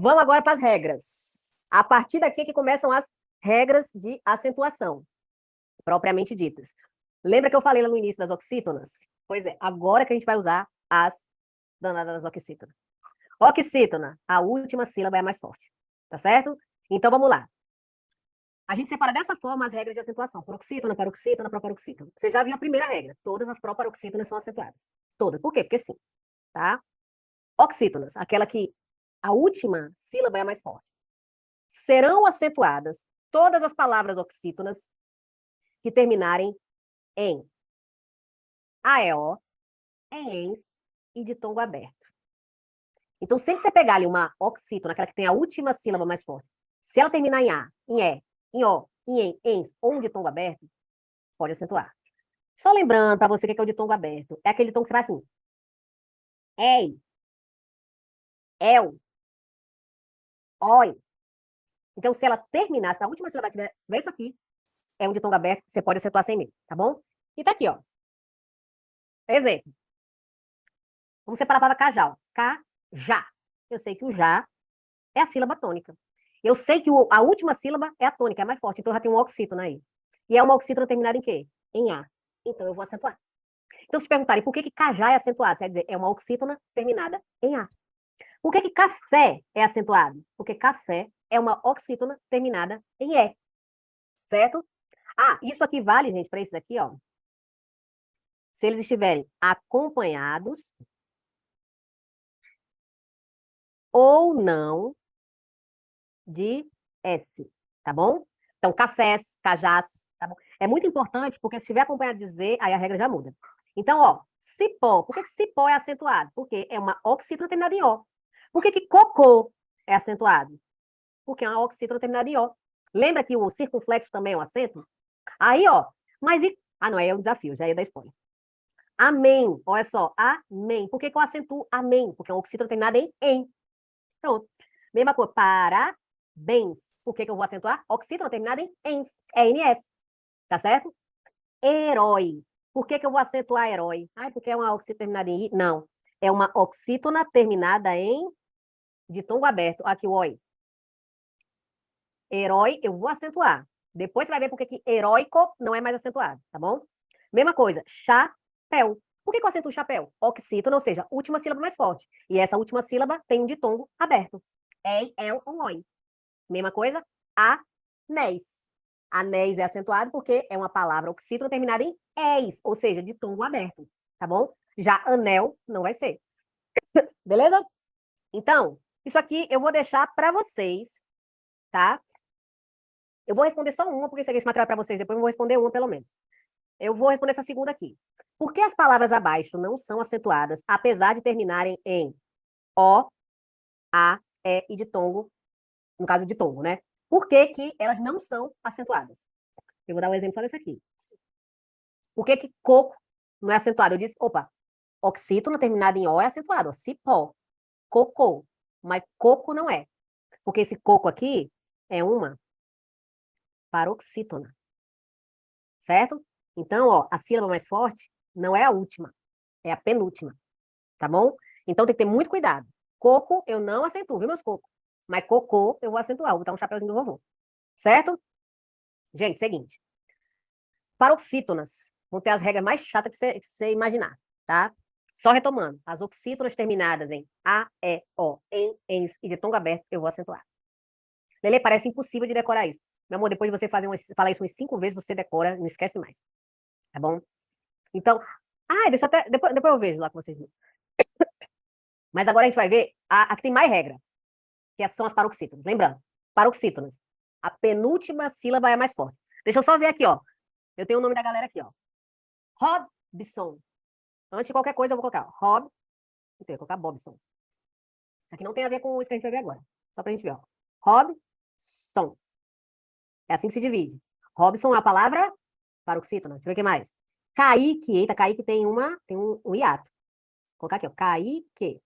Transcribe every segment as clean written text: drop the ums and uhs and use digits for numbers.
Vamos agora para as regras. A partir daqui é que começam as regras de acentuação, propriamente ditas. Lembra que eu falei lá no início das oxítonas? Pois é, agora que a gente vai usar as danadas das oxítonas. Oxítona, a última sílaba é a mais forte, tá certo? Então, vamos lá. A gente separa dessa forma as regras de acentuação. Paroxítona, paroxítona, proparoxítona. Você já viu a primeira regra. Todas as proparoxítonas são acentuadas. Todas. Por quê? Porque sim, tá? Oxítonas, aquela que a última sílaba é a mais forte. Serão acentuadas todas as palavras oxítonas que terminarem em AEO, em ENS e de tongo aberto. Então, sempre que você pegar ali uma oxítona, aquela que tem a última sílaba mais forte, se ela terminar em A, em E, em O, em EN, ENS ou um ditongo aberto, pode acentuar. Só lembrando para você que é o ditongo aberto, é aquele tom que você faz assim. Ei, el, oi. Então, se ela terminar, se a última sílaba tiver isso aqui, é um ditongo aberto, você pode acentuar sem medo, tá bom? E tá aqui, ó. Exemplo. Vamos separar a palavra cajal. Cajá. Eu sei que o já é a sílaba tônica. Eu sei que a última sílaba é a tônica, é mais forte. Então, eu já tenho um oxítona aí. E é uma oxítona terminada em quê? Em A. Então, eu vou acentuar. Então, se perguntarem por que cajá é acentuado, você vai dizer, é uma oxítona terminada em A. Por que café é acentuado? Porque café é uma oxítona terminada em E. Certo? Ah, isso aqui vale, gente, para esses aqui, ó. Se eles estiverem acompanhados ou não de S, tá bom? Então, cafés, cajás, tá bom? É muito importante, porque se estiver acompanhado de Z, aí a regra já muda. Então, ó, cipó. Por que cipó é acentuado? Porque é uma oxítona terminada em O. Por que cocô é acentuado? Porque é uma oxítona terminada em O. Lembra que o circunflexo também é um acento? Aí, ó, mas e... Ah, não, aí é um desafio, já ia dar spoiler. Amém. Olha só, amém. Por que eu acentuo amém? Porque é uma oxítona terminada em. Pronto. Mesma coisa, parabéns. Por que eu vou acentuar? Oxítona terminada em ens, é NS. Tá certo? Herói. Por que eu vou acentuar herói? Ah, porque é uma oxítona terminada em I? Não. É uma oxítona terminada em ditongo aberto. Aqui o oi. Herói, eu vou acentuar. Depois você vai ver porque que heróico não é mais acentuado, tá bom? Mesma coisa, chapéu. Por que eu acentuo chapéu? Oxítona, ou seja, última sílaba mais forte. E essa última sílaba tem um ditongo aberto. É, ou oi. Mesma coisa, anéis. Anéis é acentuado porque é uma palavra oxítona terminada em éis, ou seja, de tongo aberto, tá bom? Já anel não vai ser. Beleza? Então, isso aqui eu vou deixar para vocês, tá? Eu vou responder só uma, porque isso aqui é esse material para vocês, depois eu vou responder uma pelo menos. Eu vou responder essa segunda aqui. Por que as palavras abaixo não são acentuadas, apesar de terminarem em O, A, E e de tongo, no caso de tongo, né? Por que que elas não são acentuadas? Eu vou dar um exemplo só desse aqui. Por que que coco não é acentuado? Eu disse, opa, oxítona terminado em O é acentuado, ó, cipó, cocô, mas coco não é. Porque esse coco aqui é uma paroxítona, certo? Então, ó, a sílaba mais forte não é a última, é a penúltima, tá bom? Então tem que ter muito cuidado. Coco eu não acentuo, viu, meus cocos? Mas cocô eu vou acentuar, vou botar um chapeuzinho do vovô, certo? Gente, seguinte. Paroxítonas vão ter as regras mais chatas que você imaginar, tá? Só retomando, as oxítonas terminadas em A, E, O, em, ens e de tongo aberto, eu vou acentuar. Lele, parece impossível de decorar isso. Meu amor, depois de você falar isso umas 5 vezes, você decora, não esquece mais. Tá bom? Então, deixa eu até. Depois eu vejo lá com vocês. Mas agora a gente vai ver a que tem mais regra, que são as paroxítonas. Lembrando, paroxítonas. A penúltima sílaba é a mais forte. Deixa eu só ver aqui, ó. Eu tenho o nome da galera aqui, ó. Robson. Antes de qualquer coisa, eu vou colocar Rob. Então, eu vou colocar Bobson. Isso aqui não tem a ver com isso que a gente vai ver agora. Só pra gente ver, ó. Robson. É assim que se divide. Robson é a palavra paroxítona. Deixa eu ver o que mais. Kaique. Eita, Kaique tem um hiato. Vou colocar aqui, ó. Kaique.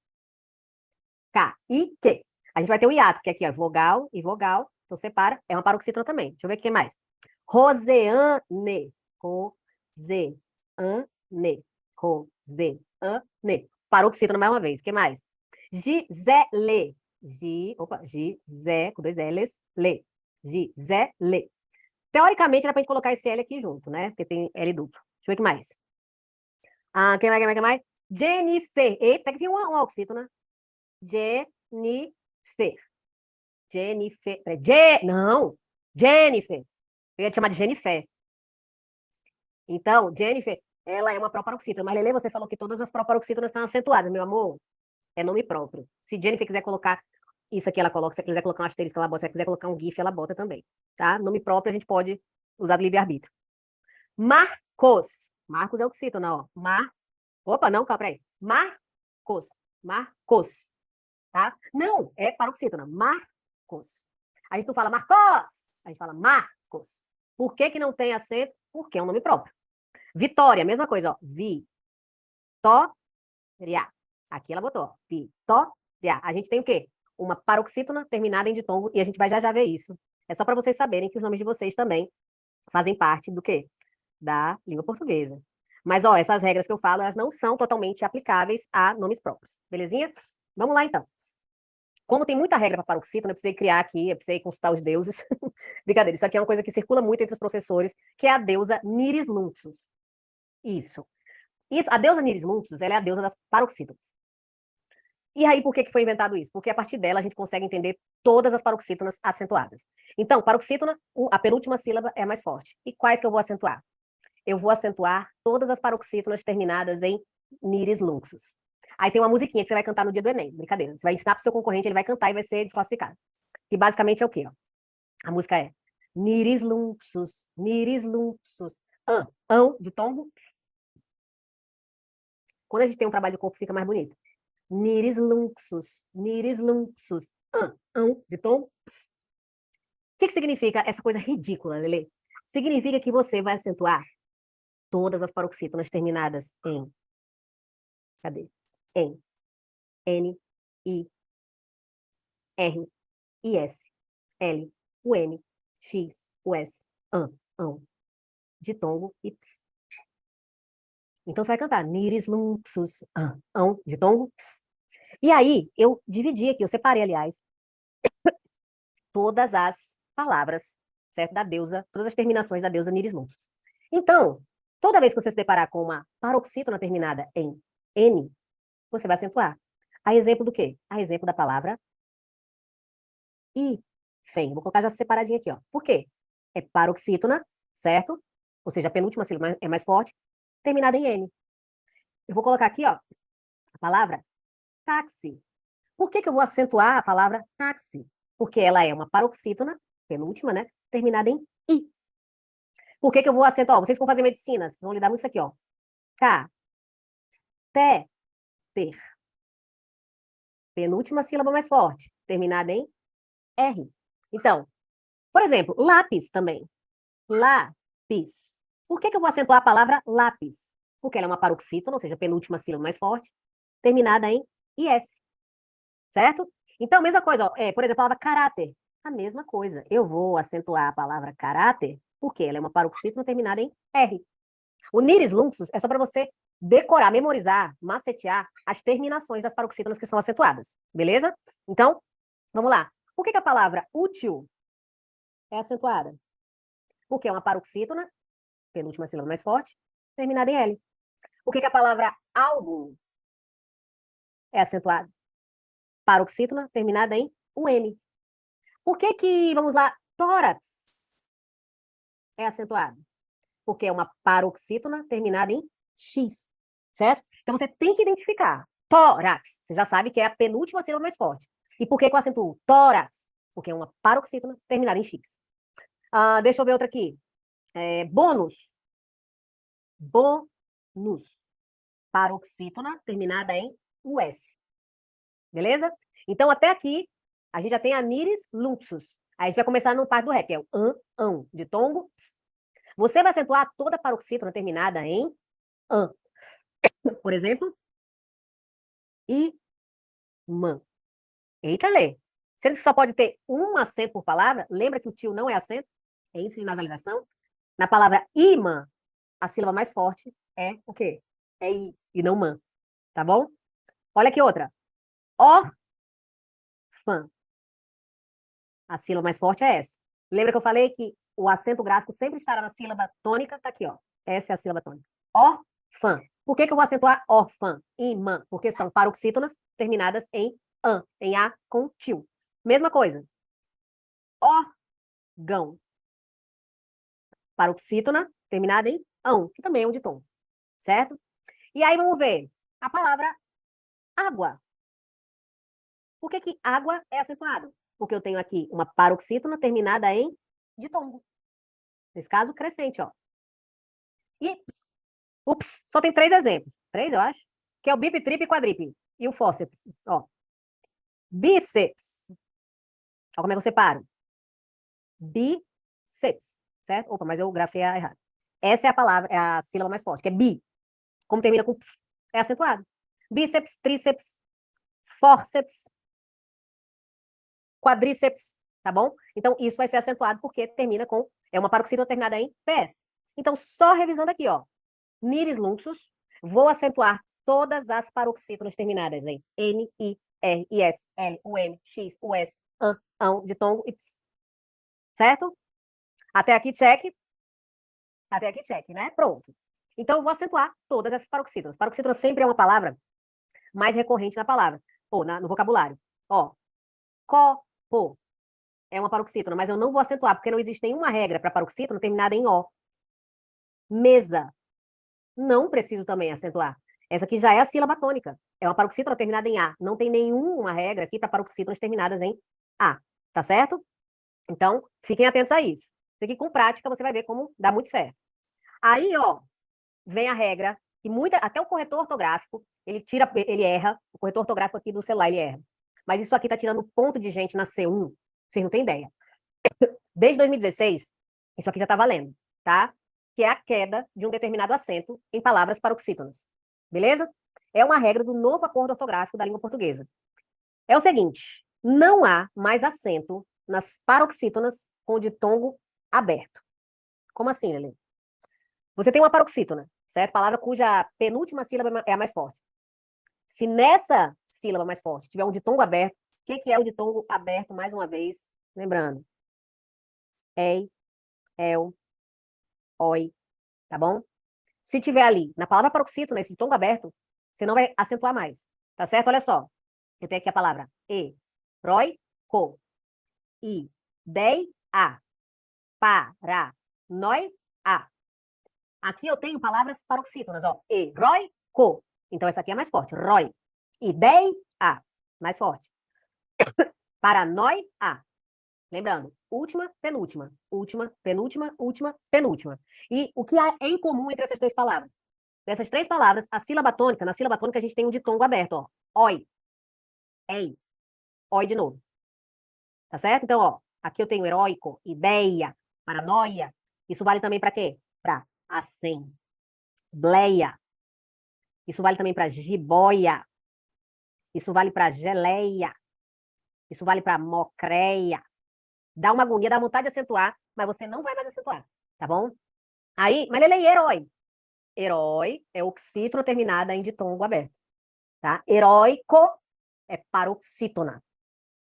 Kaique. A gente vai ter o hiato, que aqui é vogal e vogal. Então, separa. É uma paroxítona também. Deixa eu ver o que mais. Roseane. Roseane. Roseane. Paroxítona mais uma vez. O que mais? Gisele. Zé, com dois L's, lê. Zé, lê. Teoricamente, era pra gente colocar esse L aqui junto, né? Porque tem L duplo. Deixa eu ver o que mais. Quem mais, quem mais, quem mais? Jennifer. Eita, tem que vir uma oxítona. Jennifer. Jennifer. Não. Jennifer. Eu ia te chamar de Jennifer. Então, Jennifer, ela é uma proparoxítona. Mas, Lele, você falou que todas as proparoxítonas são acentuadas, meu amor. É nome próprio. Se Jennifer quiser colocar isso aqui, ela coloca. Se ela quiser colocar um asterisco, ela bota. Se ela quiser colocar um GIF, ela bota também. Tá? Nome próprio, a gente pode usar do livre-arbítrio. Marcos. Marcos é oxítona, ó. Opa, não, calma, peraí. Marcos. Marcos. Tá? Não, é paroxítona. Marcos. A gente não fala Marcos. A gente fala Marcos. Por que que não tem acento? Porque é um nome próprio. Vitória, mesma coisa, ó. Vitória. Aqui ela botou, ó. Vitória. A gente tem o quê? Uma paroxítona terminada em ditongo e a gente vai já ver isso. É só para vocês saberem que os nomes de vocês também fazem parte do quê? Da língua portuguesa. Mas, ó, essas regras que eu falo, elas não são totalmente aplicáveis a nomes próprios. Belezinha? Vamos lá, então. Como tem muita regra para paroxítona, eu precisei criar aqui, eu precisei consultar os deuses. Brincadeira, isso aqui é uma coisa que circula muito entre os professores, que é a deusa Niris Luxus. Isso. A deusa Niris Luxus, ela é a deusa das paroxítonas. E aí, por que que foi inventado isso? Porque a partir dela a gente consegue entender todas as paroxítonas acentuadas. Então, paroxítona, a penúltima sílaba é mais forte. E quais que eu vou acentuar? Eu vou acentuar todas as paroxítonas terminadas em Niris Luxus. Aí tem uma musiquinha que você vai cantar no dia do Enem. Brincadeira. Você vai ensinar pro seu concorrente, ele vai cantar e vai ser desclassificado. Que basicamente é o quê? Ó? A música é Niris Luxus, Niris Luxus. De tombo. Quando a gente tem um trabalho de corpo, fica mais bonito. Niris Luxus, Niris Luxus. De tombo. O que significa essa coisa ridícula, Lelê? Significa que você vai acentuar todas as paroxítonas terminadas em. Cadê? Em. N, I, R, I, S, L, U, M, X, U, S, ditongo e ps. Então você vai cantar Niris Luxus, ditongo, ps. E aí, eu dividi aqui, eu separei, aliás, todas as palavras, certo? Da deusa, todas as terminações da deusa Niris Luxus. Então, toda vez que você se deparar com uma paroxítona terminada em N, você vai acentuar. A exemplo do quê? A exemplo da palavra hífen. Vou colocar já separadinho aqui, ó. Por quê? É paroxítona, certo? Ou seja, a penúltima sílaba é mais forte, terminada em N. Eu vou colocar aqui, ó, a palavra táxi. Por que que eu vou acentuar a palavra táxi? Porque ela é uma paroxítona, penúltima, né? Terminada em I. Por que que eu vou acentuar? Ó, vocês vão fazer medicina, vocês vão lidar muito isso aqui, ó. Cá, té, ter. Penúltima sílaba mais forte, terminada em R. Então, por exemplo, lápis também. Lápis. Por que que eu vou acentuar a palavra lápis? Porque ela é uma paroxítona, ou seja, penúltima sílaba mais forte, terminada em IS. Certo? Então, mesma coisa, ó, por exemplo, a palavra caráter. A mesma coisa. Eu vou acentuar a palavra caráter porque ela é uma paroxítona terminada em R. O Niris Luxus é só para você decorar, memorizar, macetear as terminações das paroxítonas que são acentuadas. Beleza? Então, vamos lá. Por que que a palavra útil é acentuada? Porque é uma paroxítona, penúltima sílaba mais forte, terminada em L. Por que que a palavra álbum é acentuada? Paroxítona, terminada em UM. Por que que, vamos lá, tórax é acentuado? Porque é uma paroxítona terminada em X, certo? Então você tem que identificar. Tórax, você já sabe que é a penúltima sílaba mais forte. E por que que eu acentuo tórax? Porque é uma paroxítona terminada em X. Deixa eu ver outra aqui. Bônus. Bônus. Paroxítona terminada em US. Beleza? Então, até aqui, a gente já tem a Niris Luxus. Aí a gente vai começar no par do rap, é o de tombo. Ps. Você vai acentuar toda a paroxítona terminada em an. Por exemplo, imã. Eita, Lê. Se ele só pode ter um acento por palavra, lembra que o tio não é acento? É índice de nasalização. Na palavra imã, a sílaba mais forte é o quê? É i, e não man. Tá bom? Olha aqui outra. órfã. A sílaba mais forte é essa. Lembra que eu falei que o acento gráfico sempre estará na sílaba tônica? Tá aqui, ó. Essa é a sílaba tônica. Órfã. Por que que eu vou acentuar órfã? Imã. Porque são paroxítonas terminadas em an, em a com tio. Mesma coisa. Órgão. Paroxítona terminada em ão, que também é um ditongo. Certo? E aí vamos ver a palavra água. Por que que água é acentuado? Porque eu tenho aqui uma paroxítona terminada em ditongo. Nesse caso, crescente, ó. E, ups, só tem 3 exemplos. 3, eu acho. Que é o bip, trip e quadrip. E o fórceps, ó. Bíceps. Olha como é que eu separo. Bíceps, certo? Opa, mas eu grafei errado. Essa é a palavra, é a sílaba mais forte, que é bi. Como termina com ps, é acentuado. Bíceps, tríceps, fórceps, quadríceps, tá bom? Então, isso vai ser acentuado porque termina com, é uma paroxítona terminada em PS. Então, só revisando aqui, ó. Niris luxus, vou acentuar todas as paroxítonas terminadas em N, I, R, I, S, L, U, M, X, U, S, AN, ão, ditongo e ps. Certo? Até aqui, check. Até aqui, check, né? Pronto. Então, eu vou acentuar todas essas paroxítonas. Paroxítona sempre é uma palavra mais recorrente na palavra, ou no vocabulário. Ó, copo é uma paroxítona, mas eu não vou acentuar, porque não existe nenhuma regra para paroxítona terminada em O. Mesa. Não preciso também acentuar. Essa aqui já é a sílaba tônica. É uma paroxítona terminada em A. Não tem nenhuma regra aqui para paroxítonas terminadas em A. Tá certo? Então, fiquem atentos a isso. Isso aqui, com prática, você vai ver como dá muito certo. Aí, ó, vem a regra, que até o corretor ortográfico, ele erra. O corretor ortográfico aqui do celular, ele erra. Mas isso aqui tá tirando ponto de gente na C1. Vocês não têm ideia. Desde 2016, isso aqui já tá valendo, tá? Que é a queda de um determinado acento em palavras paroxítonas. Beleza? É uma regra do novo acordo ortográfico da língua portuguesa. É o seguinte, não há mais acento nas paroxítonas com ditongo aberto. Como assim, Lelê? Você tem uma paroxítona, certo? Palavra cuja penúltima sílaba é a mais forte. Se nessa sílaba mais forte tiver um ditongo aberto, o que é o ditongo aberto, mais uma vez? Lembrando. Ei, el, oi, tá bom? Se tiver ali, na palavra paroxítona, esse ditongo aberto, você não vai acentuar mais, tá certo? Olha só. Eu tenho aqui a palavra e, roi, co, i, dei, a, para, noi, a. Aqui eu tenho palavras paroxítonas, ó. E, roi, co. Então, essa aqui é mais forte. Roi. E, dei, a. Mais forte. Paranoi, a. Lembrando, última, penúltima. Última, penúltima, última, penúltima. E o que há em comum entre essas 3 palavras? Dessas 3 palavras, a sílaba tônica, na sílaba tônica a gente tem um ditongo aberto, ó. Oi. Ei. Oi de novo. Tá certo? Então, ó, aqui eu tenho heróico, ideia, paranoia. Isso vale também para quê? Para assembleia. Isso vale também para jiboia. Isso vale para geleia. Isso vale para mocreia. Dá uma agonia, dá vontade de acentuar, mas você não vai mais acentuar, tá bom? Aí, mas ele é herói. Herói é oxítona terminada em ditongo aberto, tá? Heróico é paroxítona,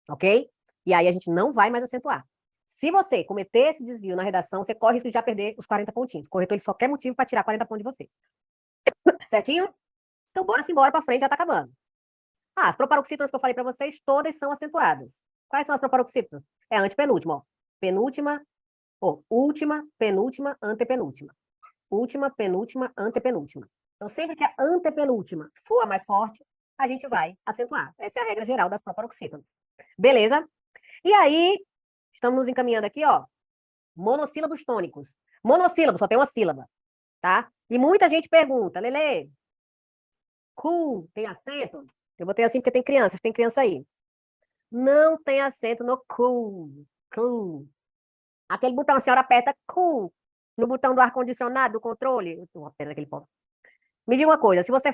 ok? E aí a gente não vai mais acentuar. Se você cometer esse desvio na redação, você corre o risco de já perder os 40 pontinhos. O corretor ele só quer motivo para tirar 40 pontos de você. Certinho? Então bora embora para frente, já tá acabando. Ah, as proparoxítonas que eu falei para vocês, todas são acentuadas. Quais são as proparoxítonas? É a antepenúltima, ó. Penúltima, última, penúltima, antepenúltima. Última, penúltima, antepenúltima. Então, sempre que a antepenúltima for a mais forte, a gente vai acentuar. Essa é a regra geral das proparoxítonas. Beleza? E aí, estamos nos encaminhando aqui, ó. Monossílabos tônicos. Monossílabo, só tem uma sílaba, tá? E muita gente pergunta, Lelê, cool, tem acento? Eu botei assim porque tem criança aí. Não tem acento no cool. Cool. Aquele botão, a senhora aperta cool no botão do ar-condicionado, do controle. Eu tô uma pena daquele povo. Me diga uma coisa, se você...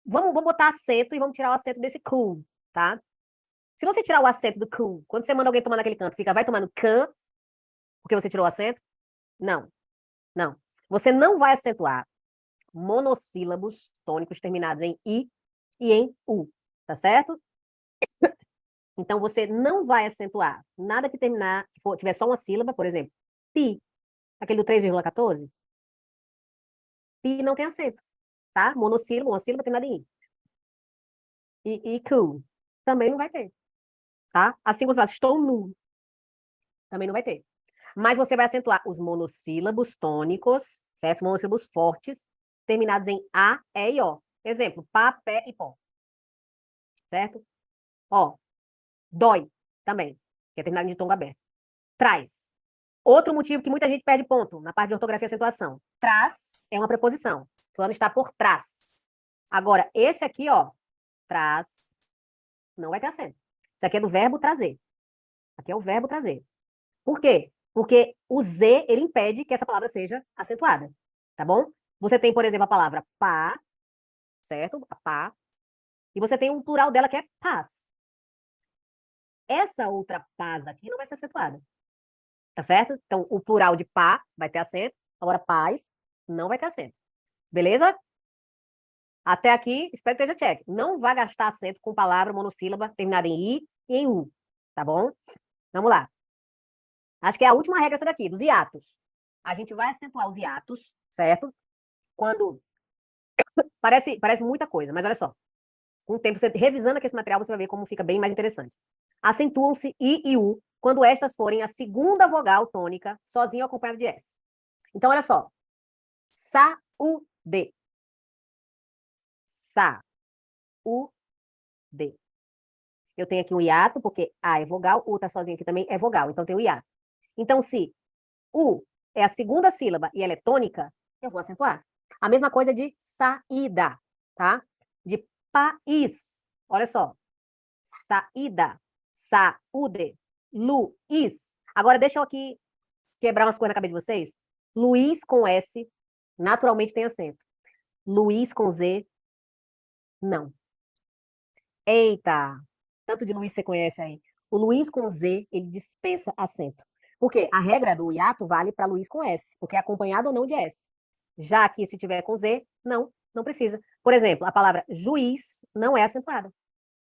Vamos botar acento e vamos tirar o acento desse cool, tá? Se você tirar o acento do cool, quando você manda alguém tomar naquele canto, fica, vai tomar no can, porque você tirou o acento? Não, não. Você não vai acentuar monossílabos tônicos terminados em i e em u, tá certo? Então, você não vai acentuar nada que terminar, tiver só uma sílaba, por exemplo, pi, aquele do 3,14, pi não tem acento, tá? Monossílabo, uma sílaba terminada em i. E cool, também não vai ter, tá? Assim como você fala, estou nu, também não vai ter. Mas você vai acentuar os monossílabos tônicos, certo? Monossílabos fortes, terminados em a, e e o. Exemplo, pá, pé e pó, certo? Ó, dói também, que é terminado de tom aberto. Traz. Outro motivo que muita gente perde ponto na parte de ortografia e acentuação. Traz é uma preposição. Fulano está por trás. Agora, esse aqui, ó, traz, não vai ter acento. Isso aqui é do verbo trazer. Aqui é o verbo trazer. Por quê? Porque o Z, ele impede que essa palavra seja acentuada. Tá bom? Você tem, por exemplo, a palavra pá, certo? A pá. E você tem um plural dela que é paz. Essa outra paz aqui não vai ser acentuada. Tá certo? Então, o plural de pá vai ter acento. Agora, paz não vai ter acento. Beleza? Até aqui, espero que esteja check. Não vai gastar acento com palavra monossílaba terminada em i e em u. Tá bom? Vamos lá. Acho que é a última regra essa daqui, dos hiatos. A gente vai acentuar os hiatos, certo? Quando. Parece muita coisa, mas olha só. Com o tempo, você revisando aqui esse material, você vai ver como fica bem mais interessante. Acentuam-se i e u quando estas forem a segunda vogal tônica, sozinha ou acompanhada de S. Então, olha só. Sa-u-de. Sa-u-de. Eu tenho aqui um hiato, porque A é vogal, U tá sozinho aqui também é vogal, então tem o hiato. Então, se U é a segunda sílaba e ela é tônica, eu vou acentuar. A mesma coisa de saída, tá? De país. Olha só. Saída, saúde, Luiz. Agora, deixa eu aqui quebrar umas coisas na cabeça de vocês. Luiz com S, naturalmente tem acento. Luiz com Z, não. Eita! Tanto de Luiz você conhece aí. O Luiz com Z, ele dispensa acento. Porque a regra do hiato vale para Luiz com S, porque é acompanhado ou não de S. Já que se tiver com Z, não precisa. Por exemplo, a palavra juiz não é acentuada,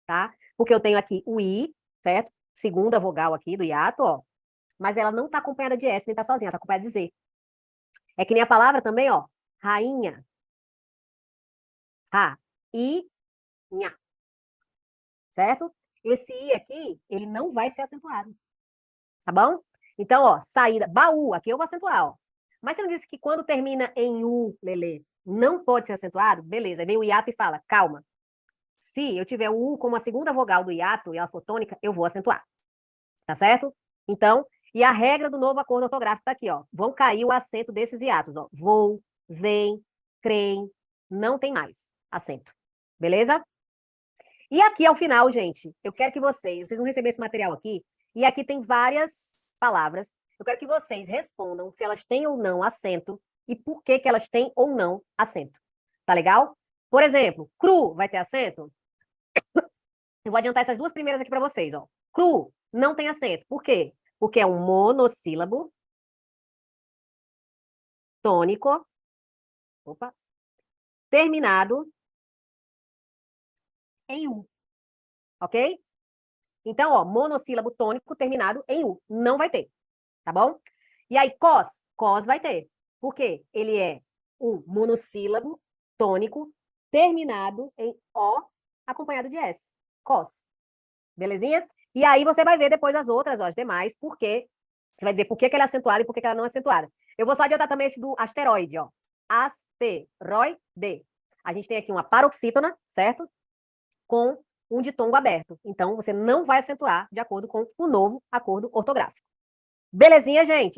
tá? Porque eu tenho aqui o I, certo? Segunda vogal aqui do hiato, ó. Mas ela não está acompanhada de S, nem está sozinha, está acompanhada de Z. É que nem a palavra também, ó. Rainha. Ra. I. Nha. Certo? Esse I aqui, ele não vai ser acentuado. Tá bom? Então, ó, saída. Baú, aqui eu vou acentuar, ó. Mas você não disse que quando termina em U, Lelê, não pode ser acentuado? Beleza. Aí vem o hiato e fala, calma. Se eu tiver o U como a segunda vogal do hiato e ela for tônica, eu vou acentuar. Tá certo? Então, e a regra do novo acordo ortográfico tá aqui, ó. Vão cair o acento desses hiatos, ó. Vou, vem, creem, não tem mais acento. Beleza? E aqui ao final, gente, eu quero que vocês vão receber esse material aqui, e aqui tem várias palavras. Eu quero que vocês respondam se elas têm ou não acento e por que que elas têm ou não acento. Tá legal? Por exemplo, cru vai ter acento? Eu vou adiantar essas duas primeiras aqui para vocês, ó. Cru não tem acento. Por quê? Porque é um monossílabo tônico, opa, terminado em U, ok? Então, ó, monossílabo tônico terminado em U. Não vai ter, tá bom? E aí, cos vai ter. Por quê? Ele é um monossílabo tônico terminado em O, acompanhado de S. Cos. Belezinha? E aí você vai ver depois as outras, ó, as demais, porque você vai dizer por que que ela é acentuada e por que que ela não é acentuada. Eu vou só adiantar também esse do asteroide, ó. Asteroide. A gente tem aqui uma paroxítona, certo? Com um ditongo aberto. Então, você não vai acentuar de acordo com o novo acordo ortográfico. Belezinha, gente?